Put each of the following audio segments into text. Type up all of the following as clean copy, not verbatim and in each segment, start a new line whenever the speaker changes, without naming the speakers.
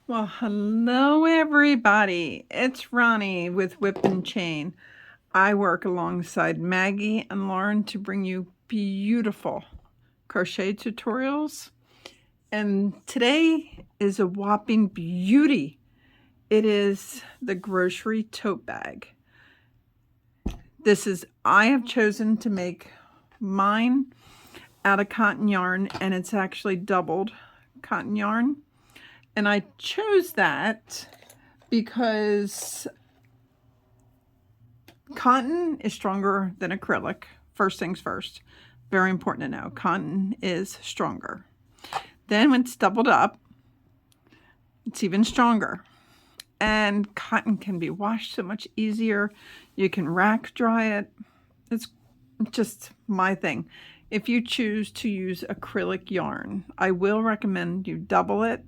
Well, hello everybody. It's Ronnie with Whip and Chain. I work alongside Maggie and Lauren to bring you beautiful crochet tutorials. And today is a whopping beauty. It is the grocery tote bag. I have chosen to make mine out of cotton yarn, and it's actually doubled cotton yarn. And I chose that because cotton is stronger than acrylic. First things first. Very important to know. Cotton is stronger. Then when it's doubled up, it's even stronger. And cotton can be washed so much easier. You can rack dry it. It's just my thing. If you choose to use acrylic yarn, I will recommend you double it,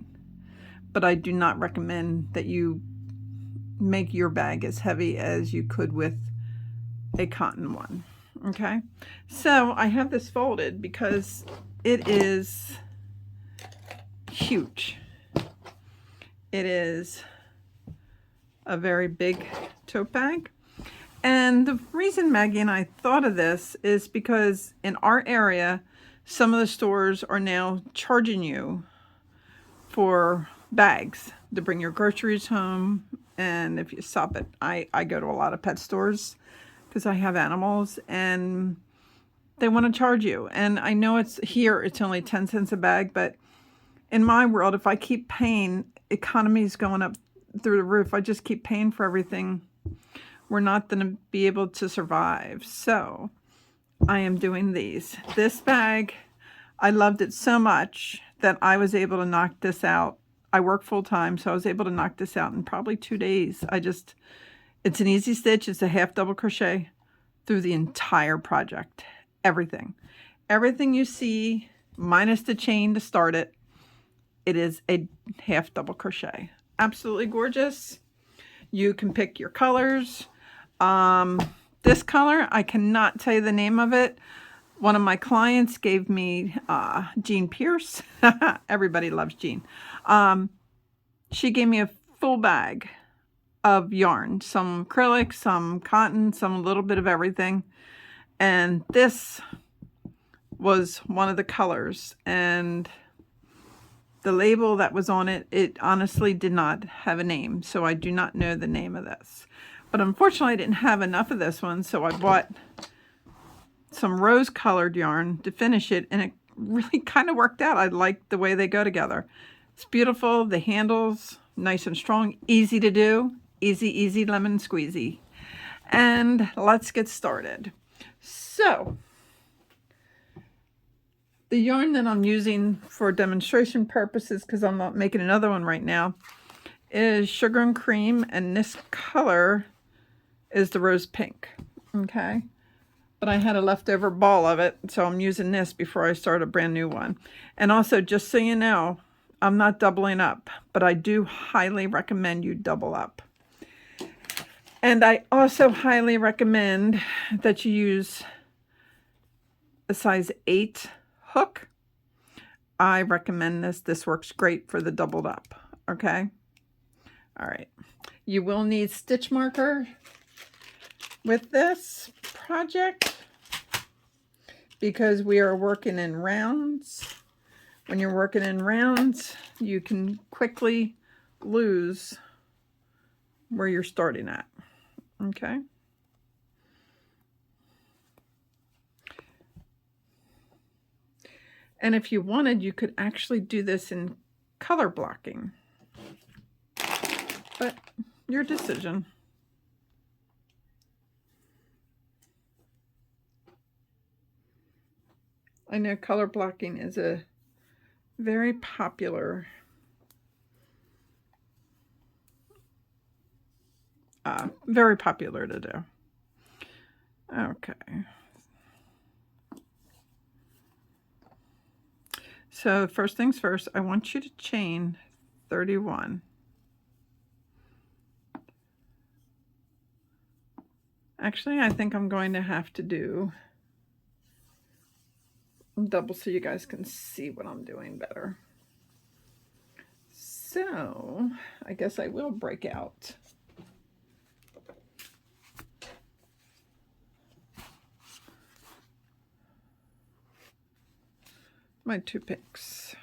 but I do not recommend that you make your bag as heavy as you could with a cotton one. Okay, so I have this folded because it is huge. It is a very big tote bag. And the reason Maggie and I thought of this is because in our area, some of the stores are now charging you for bags to bring your groceries home. And if you stop at, I go to a lot of pet stores because I have animals, and they want to charge you. And I know it's only 10 cents a bag, but in my world, if I keep paying, economy is going up through the roof. I just keep paying for everything. We're not going to be able to survive. So I am doing these. This bag, I loved it so much that I was able to knock this out. I work full time, so I was able to knock this out in probably 2 days. It's an easy stitch. It's a half double crochet through the entire project. Everything you see, minus the chain to start it, it is a half double crochet. Absolutely gorgeous. You can pick your colors. This color, I cannot tell you the name of it. One of my clients gave me Jean Pierce. Everybody loves Jean. She gave me a full bag of yarn, some acrylic, some cotton, some a little bit of everything. And this was one of the colors. And the label that was on it, it honestly did not have a name. So I do not know the name of this. But unfortunately, I didn't have enough of this one. So I bought some rose colored yarn to finish it. And it really kind of worked out. I like the way they go together. It's beautiful. The handles, nice and strong, easy to do. Easy lemon squeezy. And let's get started. So the yarn that I'm using for demonstration purposes, because I'm not making another one right now, is Sugar and Cream, and this color is the rose pink. Okay, but I had a leftover ball of it, so I'm using this before I start a brand new one. And also, just so you know, I'm not doubling up, but I do highly recommend you double up. And I also highly recommend that you use a size 8 hook. I recommend this. This works great for the doubled up. Okay. All right. You will need stitch marker with this project because we are working in rounds. When you're working in rounds, you can quickly lose where you're starting at. Okay. And if you wanted, you could actually do this in color blocking. But your decision. I know color blocking is a very popular to do. Okay. So first things first, I want you to chain 31. Actually, I think I'm going to have to do double so you guys can see what I'm doing better. So I guess I will break out my two picks.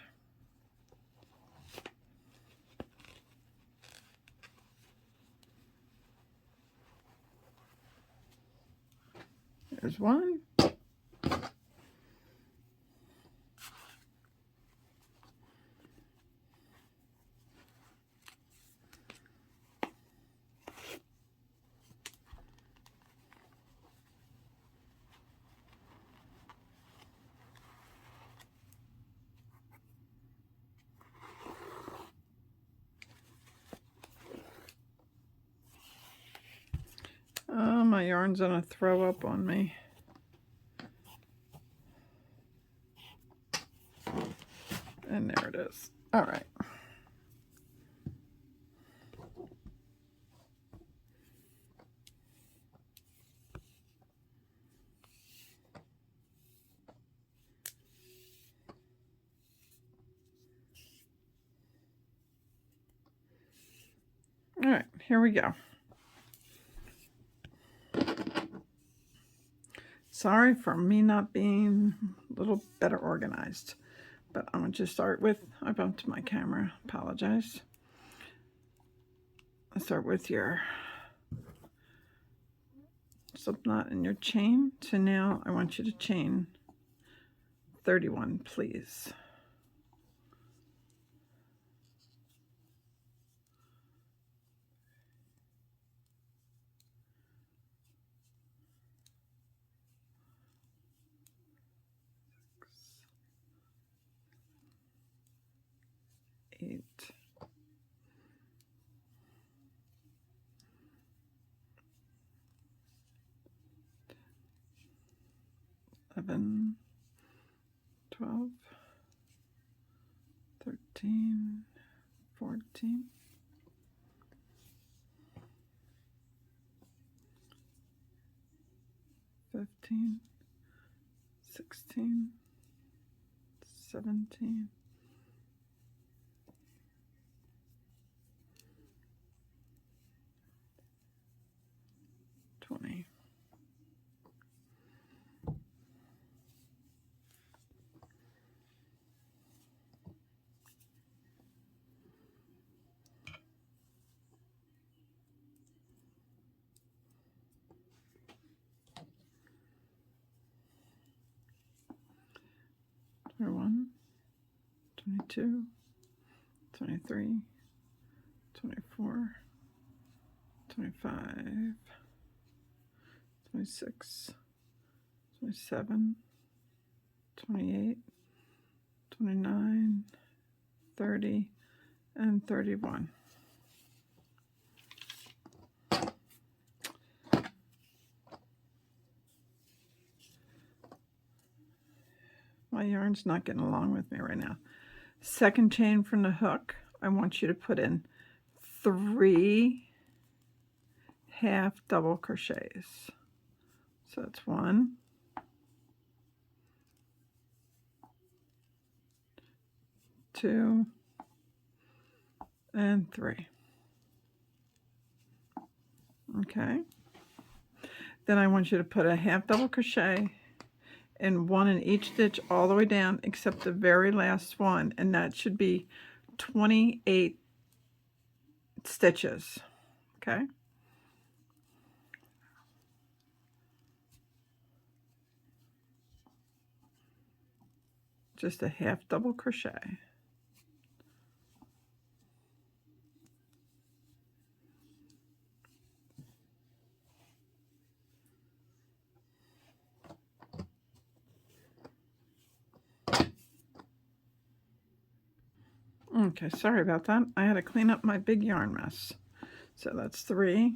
There's one. Oh, my yarn's gonna throw up on me. And there it is. All right. All right, here we go. Sorry for me not being a little better organized, but I'm going to start with, I bumped my camera, apologize. I'll start with your slip knot in your chain. So now I want you to chain 31, please. Eight, 11, 12, 13, 14, 15, 16, 17, 20. One, 22, 23, 24, 25, 26, 27, 28, 29, 30, and 31. My yarn's not getting along with me right now. Second chain from the hook, I want you to put in 3 half double crochets. So that's 1, 2, and 3. Okay. Then I want you to put a half double crochet and 1 in each stitch all the way down except the very last one, and that should be 28 stitches. Okay. Just a half double crochet. Okay, sorry about that. I had to clean up my big yarn mess. So that's 3.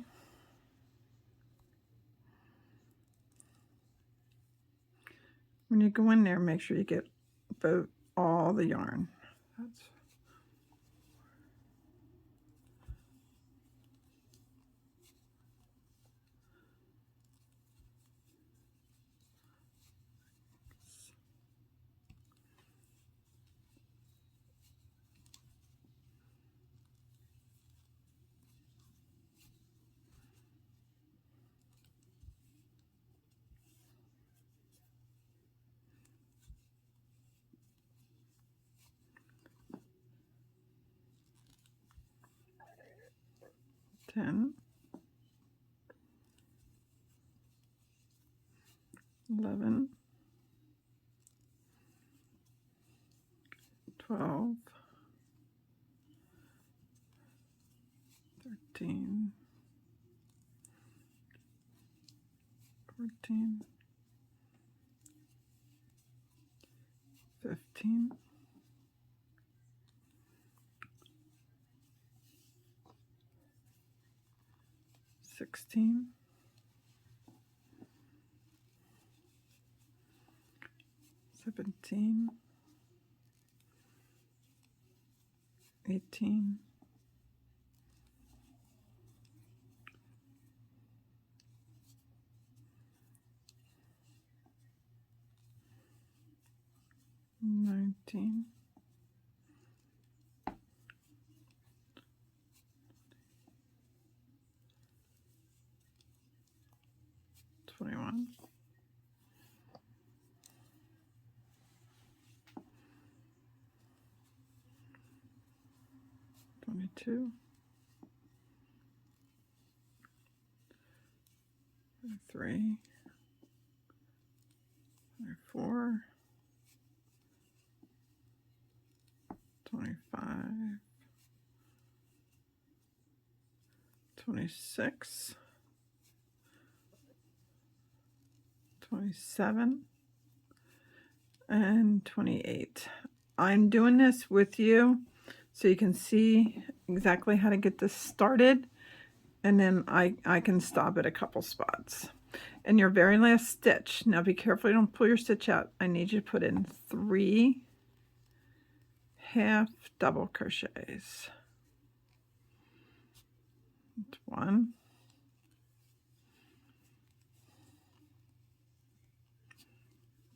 When you go in there, make sure you get all the yarn. That's 10, 11, 12, 13, 14, 15, 16, 17, 18, 19, 21, 22, 23, 24, 25, 26, 27, and 28. I'm doing this with you so you can see exactly how to get this started, and then I can stop at a couple spots. And your very last stitch, now be careful you don't pull your stitch out. I need you to put in 3 half double crochets. 1,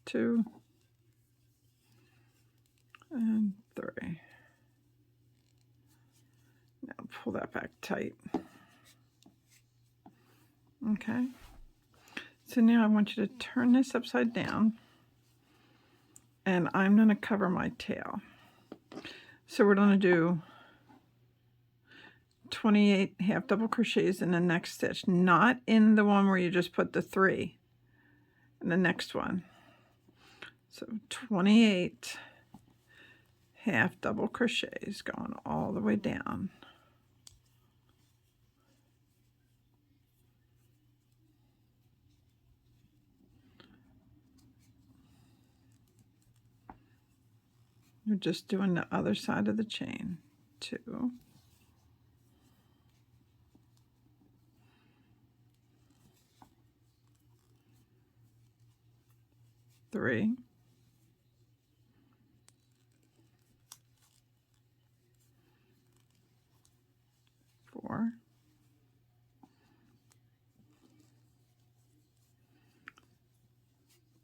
2, and 3. Now pull that back tight. Okay. So now I want you to turn this upside down, and I'm going to cover my tail. So we're going to do 28 half double crochets in the next stitch, not in the one where you just put the 3 in the next one. So 28 half double crochets going all the way down. You're just doing the other side of the chain. 2, 3, 4,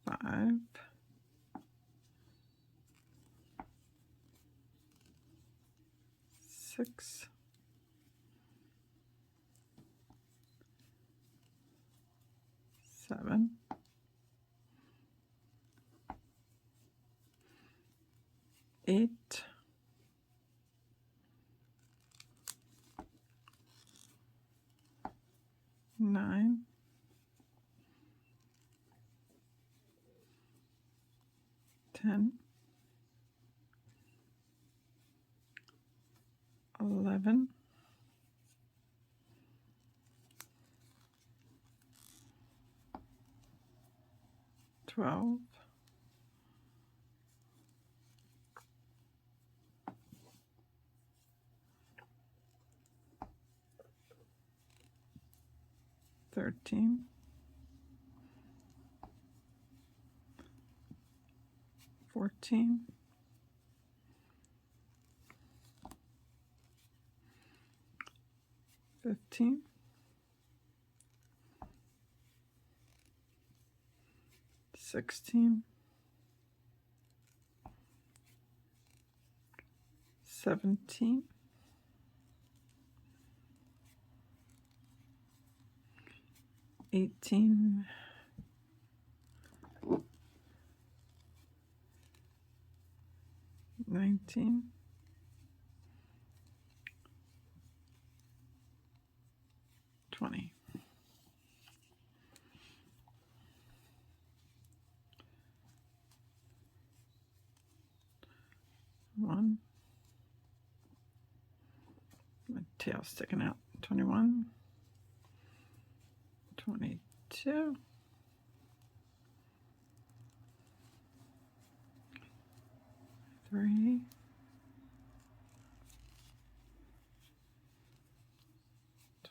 5, 6, 7, 8, 9, 10, 11, 12, 13, 14, 15, 16, 17, 18, 19, 20. One. My tail sticking out. 21. 22. 3.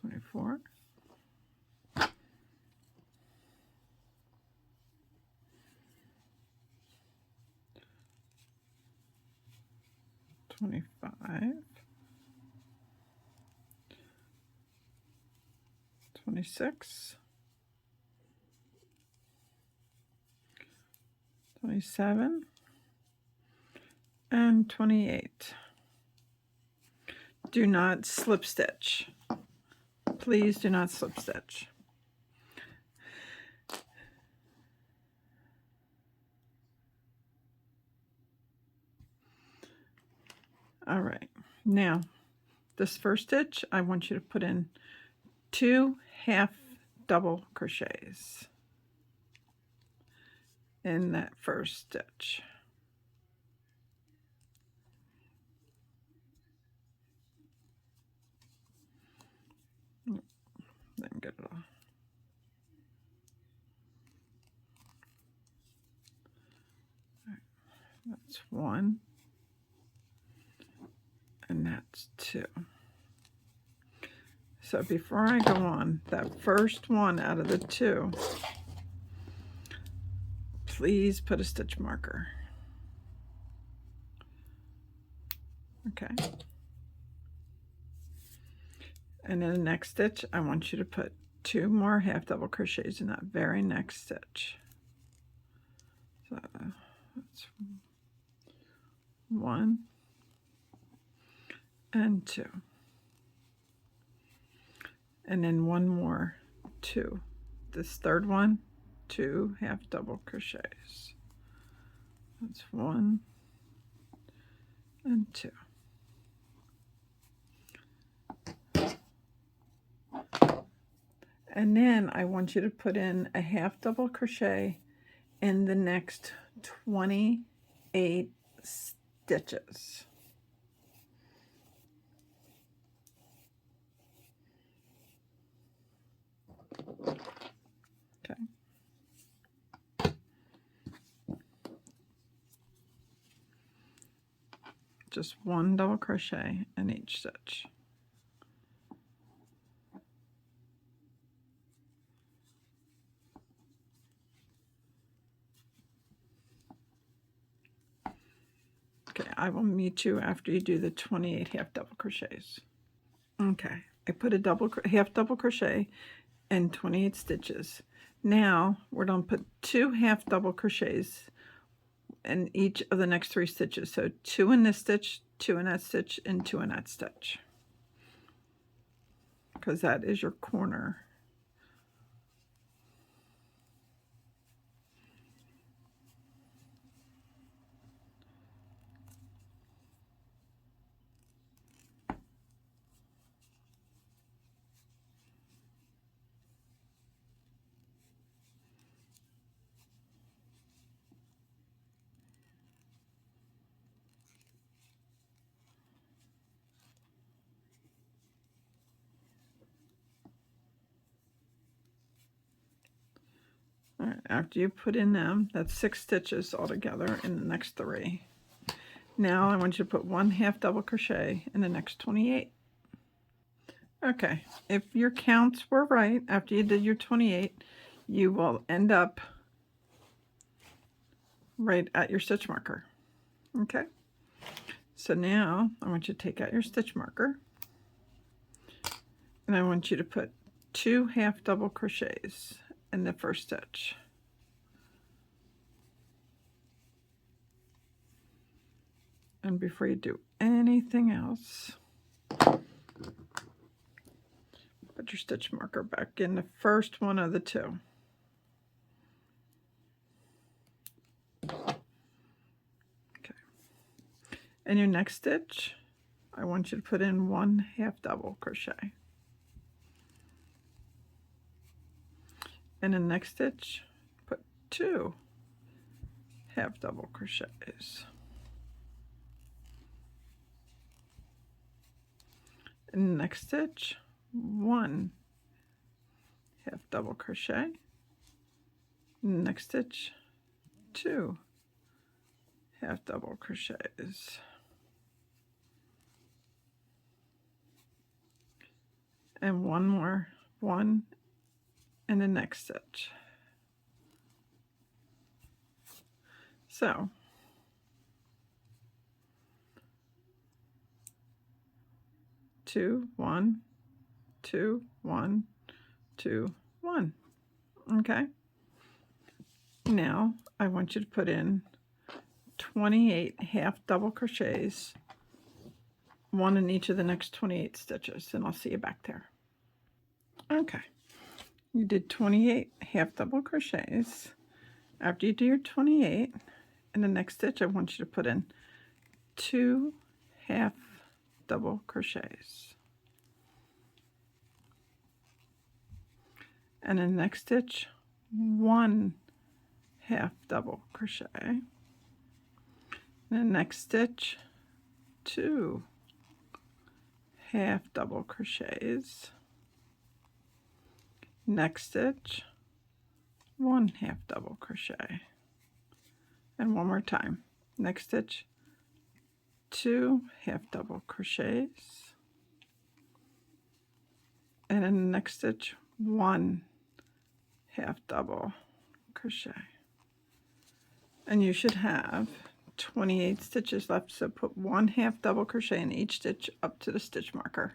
24. 25. 26. 27. And 28. Do not slip stitch. Please do not slip stitch. All right, now this first stitch, I want you to put in 2 half double crochets in that first stitch. Then get it off. That's 1, and that's 2. So before I go on, that first one out of the 2, please put a stitch marker. Okay. And in the next stitch, I want you to put 2 more half double crochets in that very next stitch. So that's 1 and 2. And then 1 more, 2. This third one, 2 half double crochets. That's 1 and 2. And then I want you to put in a half double crochet in the next 28 stitches. Okay. Just 1 double crochet in each stitch. Okay, I will meet you after you do the 28 half double crochets. Okay, I put a half double crochet in 28 stitches. Now we're going to put 2 half double crochets in each of the next 3 stitches. So 2 in this stitch, 2 in that stitch, and 2 in that stitch, because that is your corner. All right, after you put in them, that's 6 stitches altogether in the next 3. Now I want you to put 1 half double crochet in the next 28. Okay, if your counts were right after you did your 28, you will end up right at your stitch marker. Okay, so now I want you to take out your stitch marker, and I want you to put 2 half double crochets in the first stitch. And before you do anything else, put your stitch marker back in the first one of the 2. Okay. In your next stitch, I want you to put in 1 half double crochet. in the next stitch, put 2 half double crochets. In the next stitch, 1 half double crochet. In the next stitch, 2 half double crochets. And one more, 1 in the next stitch. So two, 1, 2, 1, 2, 1. Okay. Now I want you to put in 28 half double crochets, 1 in each of the next 28 stitches, and I'll see you back there. Okay, you did 28 half double crochets. After you do your 28, in the next stitch I want you to put in 2 half double crochets, and in the next stitch 1 half double crochet, in the next stitch 2 half double crochets, next stitch 1 half double crochet, and one more time, next stitch 2 half double crochets, and in the next stitch 1 half double crochet. And you should have 28 stitches left, so put 1 half double crochet in each stitch up to the stitch marker.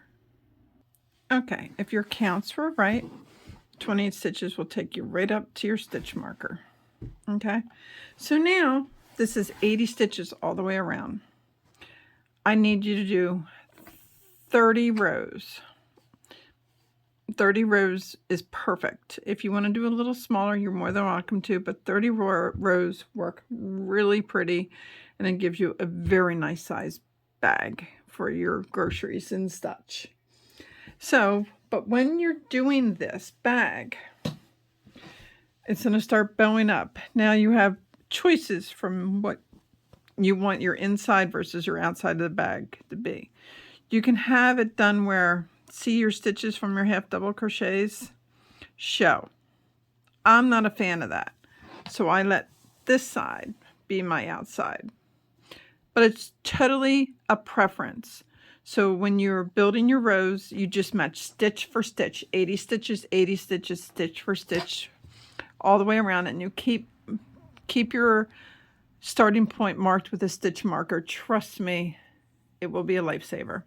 Okay, if your counts were right, 28 stitches will take you right up to your stitch marker. Okay, so now this is 80 stitches all the way around. I need you to do 30 rows. 30 rows is perfect. If you want to do a little smaller, you're more than welcome to, but 30 rows work really pretty, and it gives you a very nice size bag for your groceries and such. So, but when you're doing this bag, it's going to start bowing up. Now you have choices from what you want your inside versus your outside of the bag to be. You can have it done where, see your stitches from your half double crochets show. I'm not a fan of that, so I let this side be my outside. But it's totally a preference. So when you're building your rows, you just match stitch for stitch, 80 stitches, 80 stitches, stitch for stitch, all the way around, and you keep your starting point marked with a stitch marker. Trust me, it will be a lifesaver.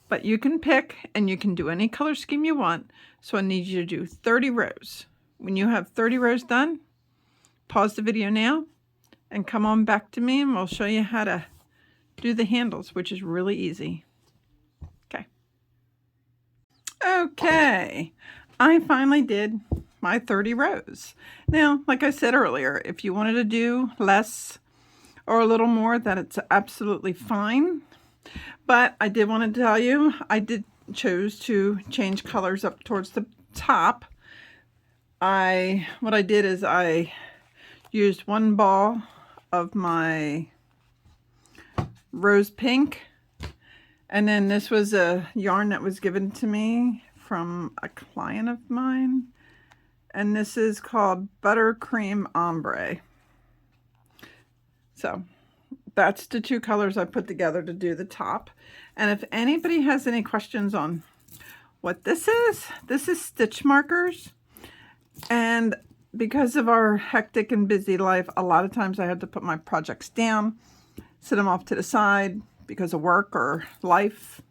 But you can pick, and you can do any color scheme you want. So I need you to do 30 rows. When you have 30 rows done, pause the video now and come on back to me, and we'll show you how to do the handles, which is really easy. Okay, I finally did my 30 rows. Now, like I said earlier, if you wanted to do less or a little more, that it's absolutely fine. But I did want to tell you, I did chose to change colors up towards the top. What I did is I used one ball of my rose pink, and then this was a yarn that was given to me from a client of mine, and this is called Buttercream Ombre. So that's the two colors I put together to do the top. And if anybody has any questions on what this is stitch markers. And because of our hectic and busy life, a lot of times I had to put my projects down, sit them off to the side because of work or life,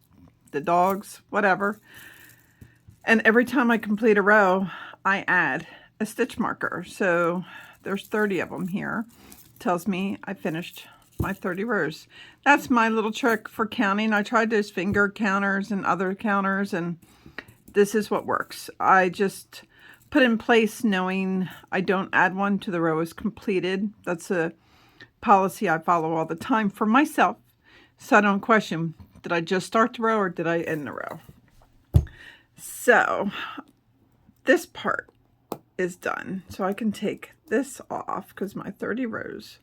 the dogs, whatever. And every time I complete a row, I add a stitch marker. So there's 30 of them here. It tells me I finished my 30 rows. That's my little trick for counting. I tried those finger counters and other counters, and this is what works. I just put in place knowing I don't add one to the row is completed. That's a policy I follow all the time for myself, so I don't question, did I just start the row or did I end the row? So this part is done. So I can take this off because my 30 rows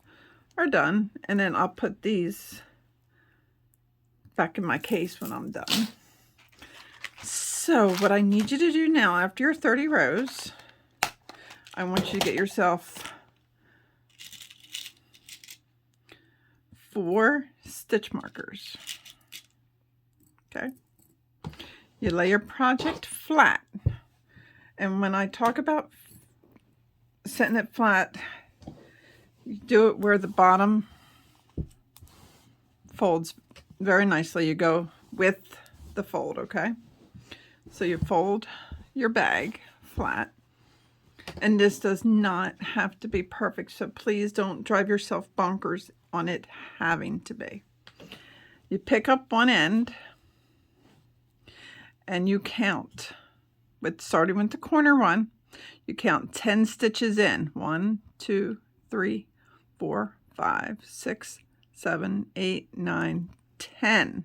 are done, and then I'll put these back in my case when I'm done. So what I need you to do now, after your 30 rows, I want you to get yourself 4 stitch markers. Okay, you lay your project flat, and when I talk about setting it flat, you do it where the bottom folds very nicely. You go with the fold, okay? So you fold your bag flat, and this does not have to be perfect, so please don't drive yourself bonkers on it having to be. You pick up one end and you count, starting with the corner one, you count 10 stitches in. 1, 2, 3, 4, 5, 6, 7, 8, 9, 10.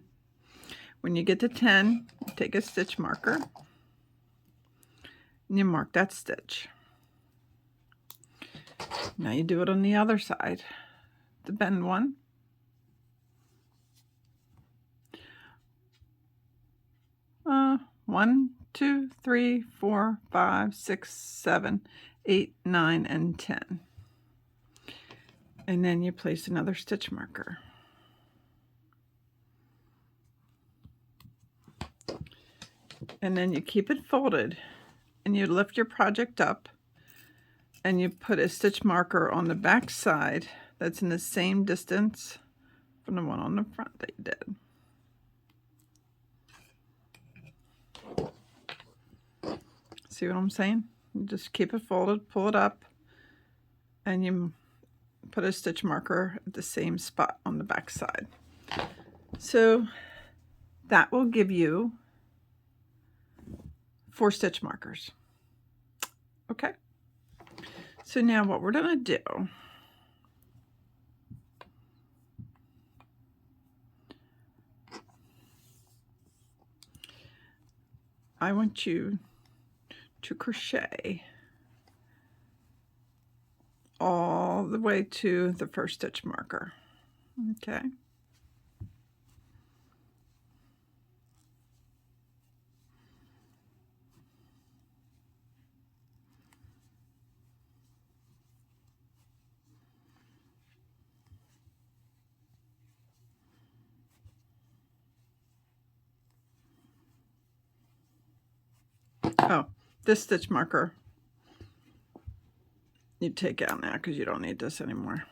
When you get to 10, you take a stitch marker and you mark that stitch. Now you do it on the other side, the bend one. One, 2, 3, 4, 5, 6, 7, 8, 9, and 10. And then you place another stitch marker. And then you keep it folded, and you lift your project up, and you put a stitch marker on the back side that's in the same distance from the one on the front that you did. See what I'm saying? You just keep it folded, pull it up, and you put a stitch marker at the same spot on the back side. So that will give you 4 stitch markers. Okay, so now what we're going to do, I want you to crochet all the way to the first stitch marker. Okay. Oh, this stitch marker you take out now because you don't need this anymore.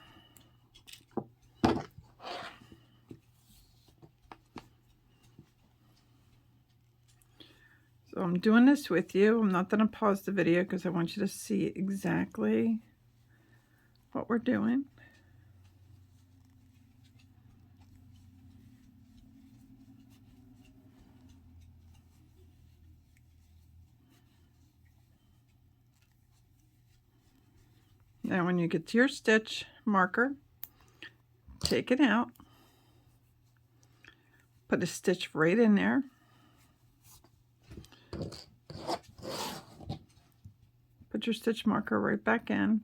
So I'm doing this with you. I'm not going to pause the video because I want you to see exactly what we're doing. Now when you get to your stitch marker, take it out, put a stitch right in there, put your stitch marker right back in.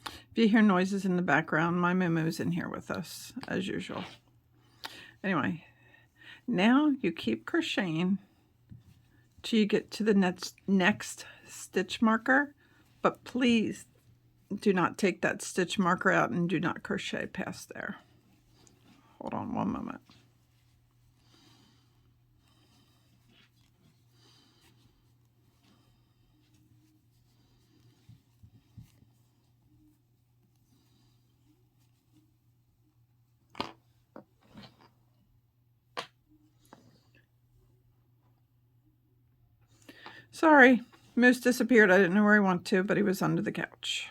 If you hear noises in the background, my Momo's in here with us as usual. Anyway, now you keep crocheting till you get to the next stitch marker, but please do not take that stitch marker out and do not crochet past there. Hold on one moment. Sorry, Moose disappeared. I didn't know where he went to, but he was under the couch.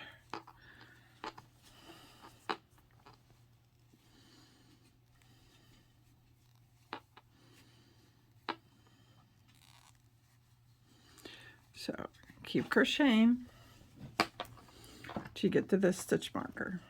So keep crocheting till you get to this stitch marker.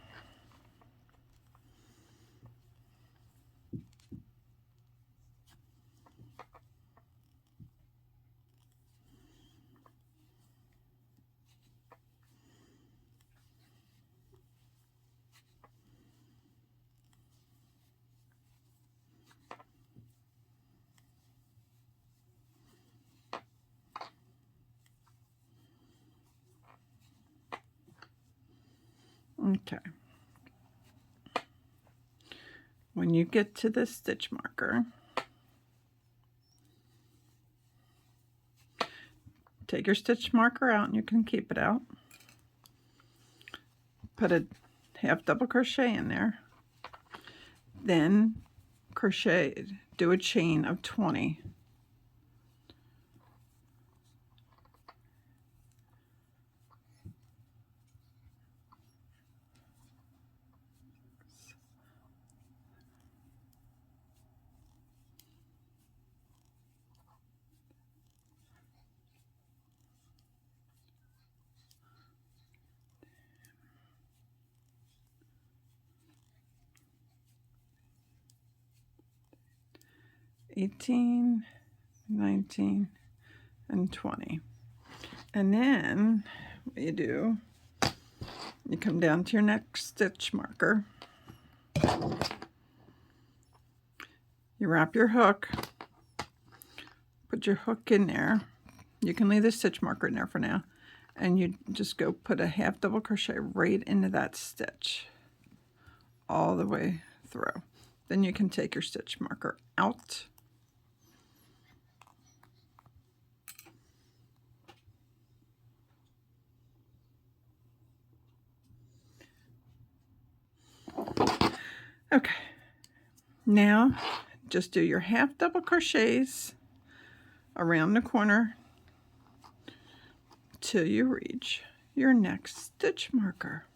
Okay. When you get to the stitch marker, take your stitch marker out, and you can keep it out. Put a half double crochet in there. Then crochet, do a chain of 20. $18, $19, and $20. And then what you do, you come down to your next stitch marker. You wrap your hook, put your hook in there. You can leave the stitch marker in there for now. And you just go put a half double crochet right into that stitch all the way through. Then you can take your stitch marker out. Okay, now just do your half double crochets around the corner till you reach your next stitch marker.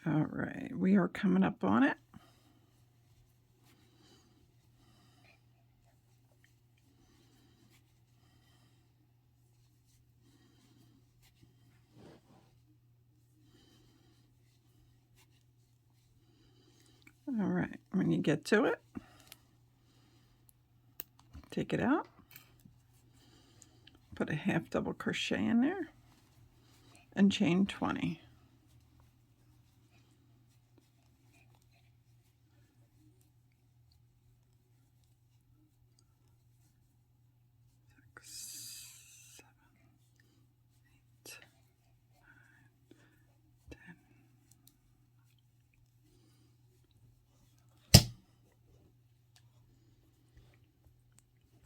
All right, we are coming up on it. All right, when you get to it, take it out, put a half double crochet in there, and chain 20.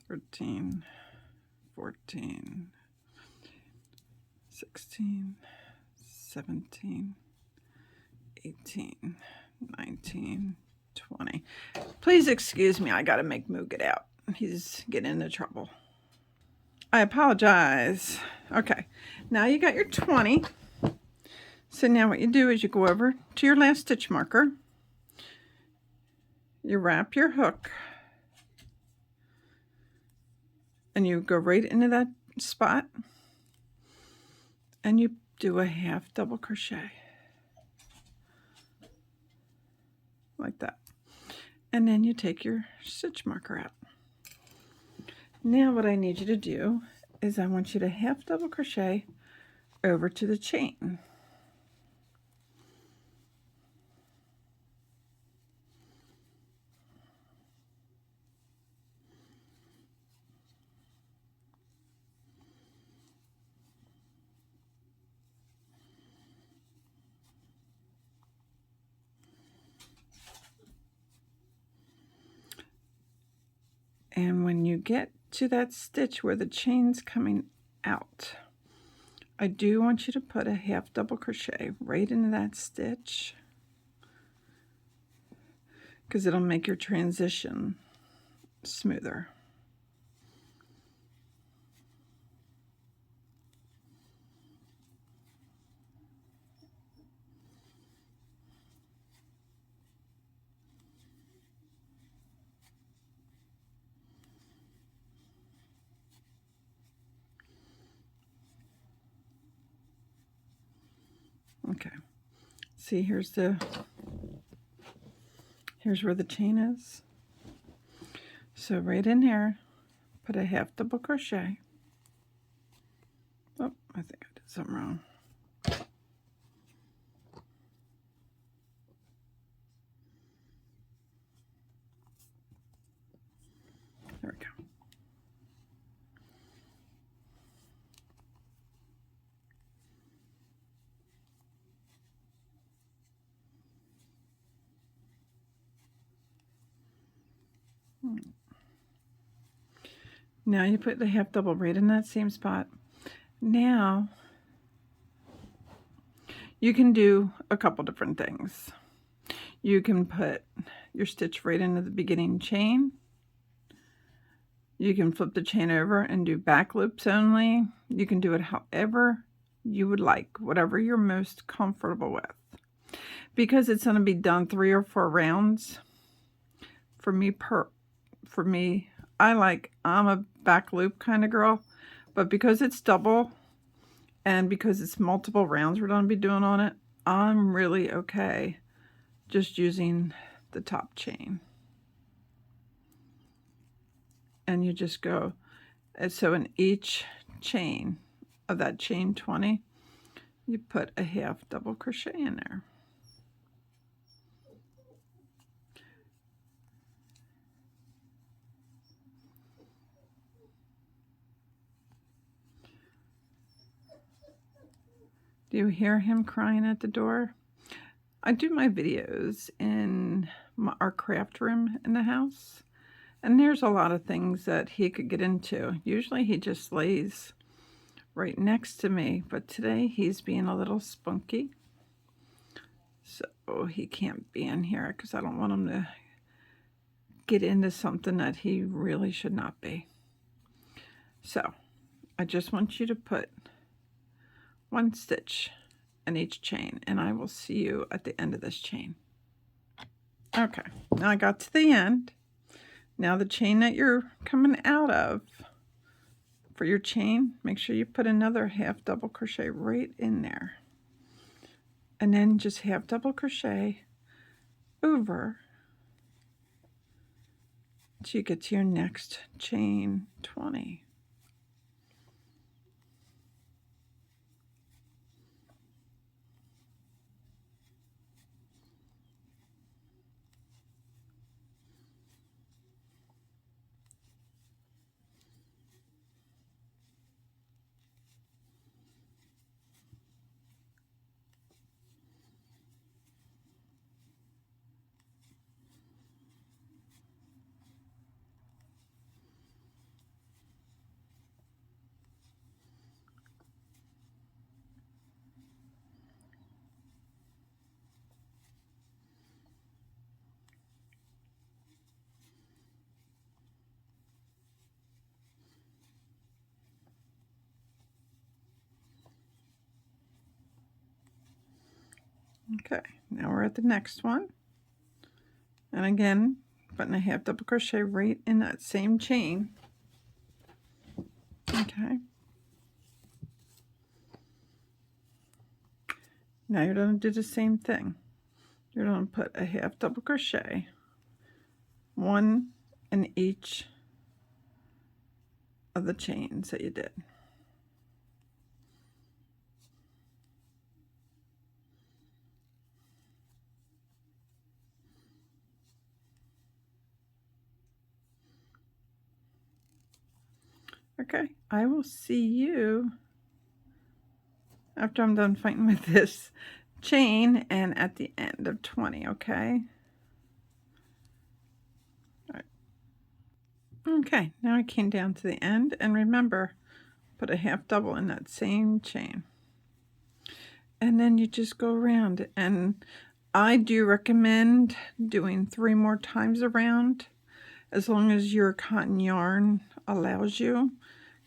Thirteen, 14, 16, 17, 18, 19, 20. Please excuse me, I gotta make Moo get out. He's getting into trouble. I apologize. Okay, now you got your 20. So now what you do is you go over to your last stitch marker. You wrap your hook. And you go right into that spot. And you do a half double crochet. Like that. And then you take your stitch marker out. Now what I need you to do is I want you to half double crochet over to the chain. And when you get to that stitch where the chain's coming out, I do want you to put a half double crochet right into that stitch, because it'll make your transition smoother. Okay. See, here's where the chain is. So right in here, put a half double crochet. Oh, I think I did something wrong. There we go. Now you put the half double right in that same spot. Now you can do a couple different things. You can put your stitch right into the beginning chain. You can flip the chain over and do back loops only. You can do it however you would like, whatever you're most comfortable with. Because it's going to be done 3 or 4 rounds, for me, I'm a back loop kind of girl, but because it's double and because it's multiple rounds we're going to be doing on it, I'm really okay just using the top chain. And you just go, and so in each chain of that chain 20, you put a half double crochet in there. Do you hear him crying at the door? I do my videos in our craft room in the house, and there's a lot of things that he could get into. Usually he just lays right next to me, but today he's being a little spunky, so he can't be in here because I don't want him to get into something that he really should not be. So I just want you to put 1 stitch in each chain, and I will see you at the end of this chain. Okay, now I got to the end. Now the chain that you're coming out of, for your chain, make sure you put another half double crochet right in there, and then just half double crochet over till you get to your next chain 20. Okay, now we're at the next one, and again putting a half double crochet right in that same chain. Okay, now you're going to do the same thing. You're going to put a half double crochet, 1 in each of the chains that you did. Okay, I will see you after I'm done fighting with this chain and at the end of 20, okay? All right. Okay, now I came down to the end, and remember, put a half double in that same chain. And then you just go around, and I do recommend doing 3 more times around, as long as your cotton yarn allows you,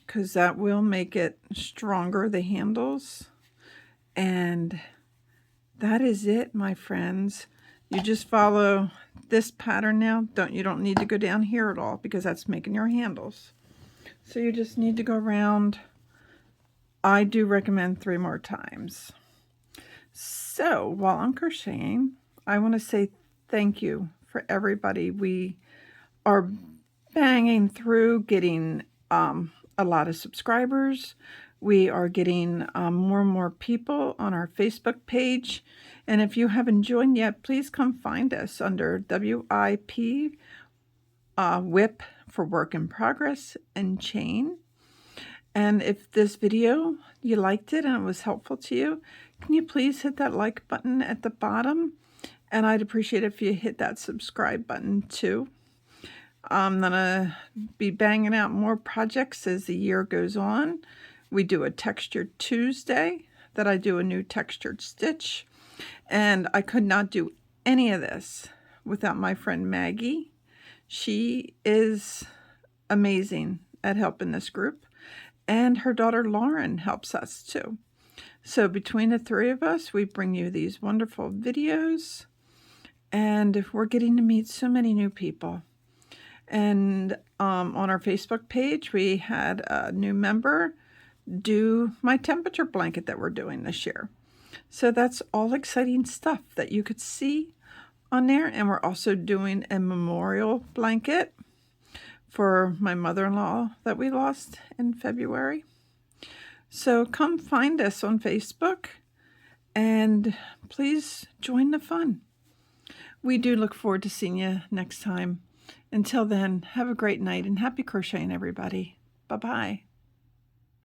because that will make it stronger, the handles. And that is it, my friends. You just follow this pattern now. You don't need to go down here at all, because that's making your handles. So you just need to go around. I do recommend 3 more times. So while I'm crocheting, I want to say thank you for everybody. We are banging through getting a lot of subscribers. We are getting more and more people on our Facebook page. And if you haven't joined yet, please come find us under WIP, WIP for Work in Progress, and Chain. And if this video, you liked it and it was helpful to you, can you please hit that like button at the bottom? And I'd appreciate it if you hit that subscribe button too. I'm going to be banging out more projects as the year goes on. We do a Textured Tuesday that I do a new textured stitch. And I could not do any of this without my friend Maggie. She is amazing at helping this group. And her daughter Lauren helps us too. So between the three of us, we bring you these wonderful videos. And we're getting to meet so many new people. And on our Facebook page, we had a new member do my temperature blanket that we're doing this year. So that's all exciting stuff that you could see on there. And we're also doing a memorial blanket for my mother-in-law that we lost in February. So come find us on Facebook and please join the fun. We do look forward to seeing you next time. Until then, have a great night and happy crocheting, everybody. Bye-bye.